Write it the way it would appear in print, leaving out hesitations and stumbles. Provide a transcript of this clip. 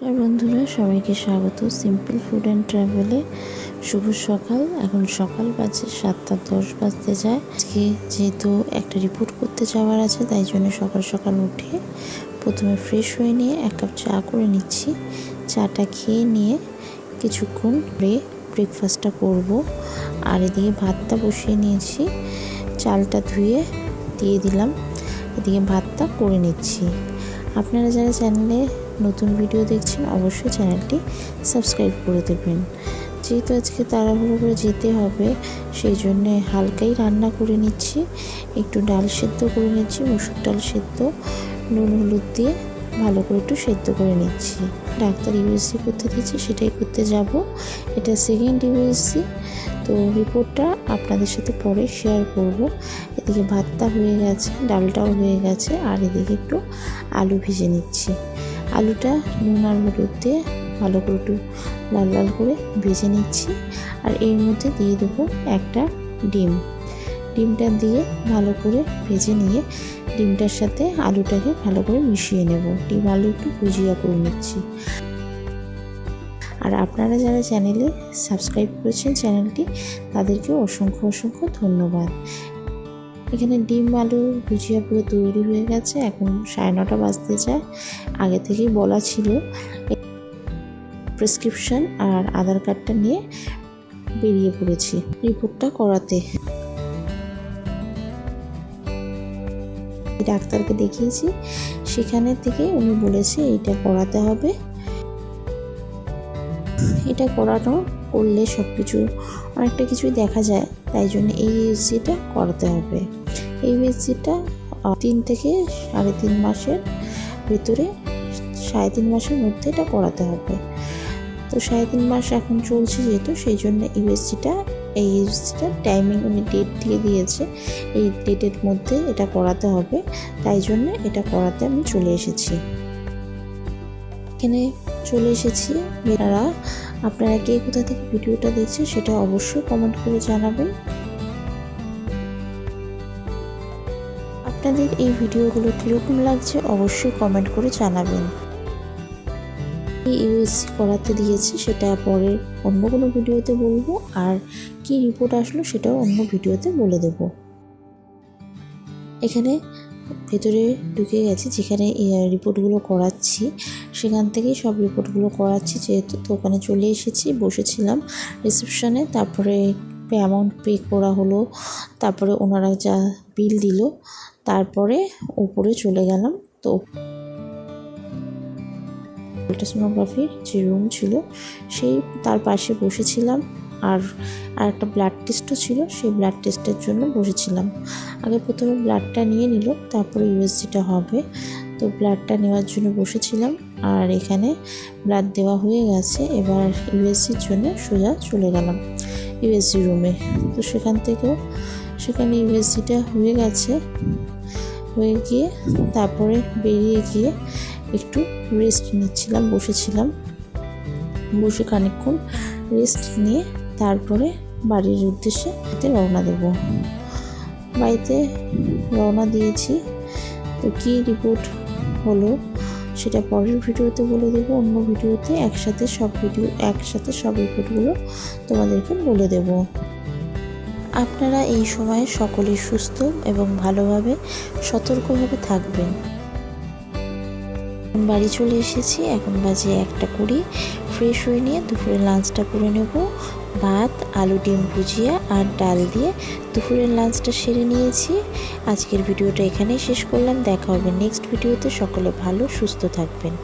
নমস্কার বন্ধুরা, সবাইকে স্বাগত সিম্পল ফুড অ্যান্ড ট্রাভেলে। শুভ সকাল। এখন সকাল বাজে 7:10 বাজতে যায়। আজকে যেহেতু একটা রিপোর্ট করতে যাওয়ার আছে, তাই জন্য সকাল সকাল উঠে প্রথমে ফ্রেশ হয়ে নিয়ে এক কাপ চা করে নিচ্ছি। চাটা খেয়ে নিয়ে কিছুক্ষণ পরে ব্রেকফাস্টটা করব। আর এদিকে ভাতটা বসিয়ে নিয়েছি, চালটা ধুয়ে দিয়ে দিলাম। এদিকে ভাতটা করে নিচ্ছি। আপনারা যারা চ্যানেলে নতুন ভিডিও দেখছেন অবশ্যই চ্যানেলটি সাবস্ক্রাইব করে দেবেন। যেহেতু আজকে তাড়াহুড়ো করে যেতে হবে, সেই জন্যে হালকাই রান্না করে নিচ্ছি। একটু ডাল সেদ্ধ করে নিচ্ছি, মুসুর ডাল সেদ্ধ, নুন হলুদ দিয়ে ভালো করে একটু সেদ্ধ করে নিচ্ছি। ডাক্তার ইউএসসি করতে দিয়েছি, সেটাই করতে যাব। এটা সেকেন্ড ইউএসসি। তো রিপোর্টটা আপনাদের সাথে পরে শেয়ার করব। এদিকে ভাতটা হয়ে গেছে, ডালটাও হয়ে গেছে, আর এদিকে একটু আলু ভেজে নিচ্ছি। আলুটা নুন আর হলুদ দিয়ে ভালো করে একটু লাল লাল করে ভেজে নিচ্ছি। আর এর মধ্যে দিয়ে দেবো একটা ডিম। ডিমটা দিয়ে ভালো করে ভেজে নিয়ে ডিমটার সাথে আলুটাকে ভালো করে মিশিয়ে নেব। ডিম আলু একটু ভুজিয়া করে নিচ্ছি। আর আপনারা যারা চ্যানেলে সাবস্ক্রাইব করেছেন চ্যানেলটি, তাদেরকে অসংখ্য অসংখ্য ধন্যবাদ। এখানে ডিম আলু ভুজিয়া পুরো তৈরি হয়ে গেছে। এখন 9:30 বাজতে যায়। আগে থেকেই বলা ছিল। প্রেসক্রিপশন আর আধার কার্ডটা নিয়ে বেরিয়ে পড়েছি রিপোর্টটা করাতে। ডাক্তারকে দেখিয়েছি, সেখানে থেকে উনি বলেছে এইটা করাতে হবে। এটা করলে সব কিছু অনেকটা কিছুই দেখা যায়, তাই জন্য এই ইউএসজিটা করাতে হবে। এই ইউএসজিটা 3 থেকে 3.5 মাসের ভিতরে, 3.5 মাসের মধ্যে এটা করাতে হবে। তো 3.5 মাস এখন চলছে যেহেতু, সেই জন্য এই ইউএসজিটা টাইমিং উনি ডেট দিয়ে দিয়েছে, এই ডেটের মধ্যে এটা করাতে হবে। তাই জন্য এটা করাতে আমি চলে এসেছি। এখানে চলে এসেছি। আপনারা কে কোথা থেকে ভিডিওটা দেখছেন সেটা অবশ্যই কমেন্ট করে জানাবেন। আপনাদের এই ভিডিওগুলো কীরকম লাগছে অবশ্যই কমেন্ট করে জানাবেন। এই ইউএসসি করাতে দিয়েছি সেটা পরে অন্য কোনো ভিডিওতে বলবো, আর কি রিপোর্ট আসলো সেটাও অন্য ভিডিওতে বলে দেব। এখানে ভেতরে ঢুকে গেছি, যেখানে রিপোর্টগুলো করাচ্ছি সেখান থেকেই সব রিপোর্টগুলো করাচ্ছি যেহেতু। তো ওখানে চলে এসেছি, বসেছিলাম রিসেপশনে। তারপরে অ্যামাউন্ট পে করা হলো, তারপরে ওনারা যা বিল দিল, তারপরে উপরে চলে গেলাম। তো আল্ট্রাসোনোগ্রাফির যে রুম ছিল সেই তার পাশে বসেছিলাম। আর একটা ব্লাড টেস্টও ছিল, সেই ব্লাড টেস্টের জন্য বসেছিলাম। আগে প্রথমে ব্লাডটা নিয়ে নিল, তারপরে ইউএসজিটা হবে। তো ব্লাডটা নেওয়ার জন্য বসেছিলাম। আর এখানে ব্লাড দেওয়া হয়ে গেছে। এবার ইউএসজির জন্য সোজা চলে গেলাম ইউএসজি রুমে। তো সেখানে ইউএসজিটা হয়ে গেছে। হয়ে গিয়ে তারপরে বেরিয়ে গিয়ে একটু রেস্ট নিচ্ছিলাম, বসেছিলাম। বসে খানিকক্ষণ রেস্ট নিয়ে তারপরে বাড়ির উদ্দেশ্যে রওনা দেব। বাড়িতে রওনা দিয়েছি। তো কী রিপোর্ট হলো সেটা পরের ভিডিওতে বলে দেবো। অন্য ভিডিওতে একসাথে সব রিপোর্টগুলো তোমাদেরকে বলে দেব। আপনারা এই সময়ে সকলেই সুস্থ এবং ভালোভাবে সতর্কভাবে থাকবেন। বাড়ি চলে এসেছি, এখন বাজে 1:20। ফ্রেশ হয়ে নিয়ে দুপুরের লাঞ্চটা করে নেব। ভাত, আলু ডিম ভুজিয়া আর ডাল দিয়ে দুপুরের লাঞ্চটা সেরে নিয়েছি। আজকের ভিডিওটা এখানেই শেষ করলাম। দেখা হবে নেক্সট ভিডিওতে। সকলে ভালো সুস্থ থাকবেন।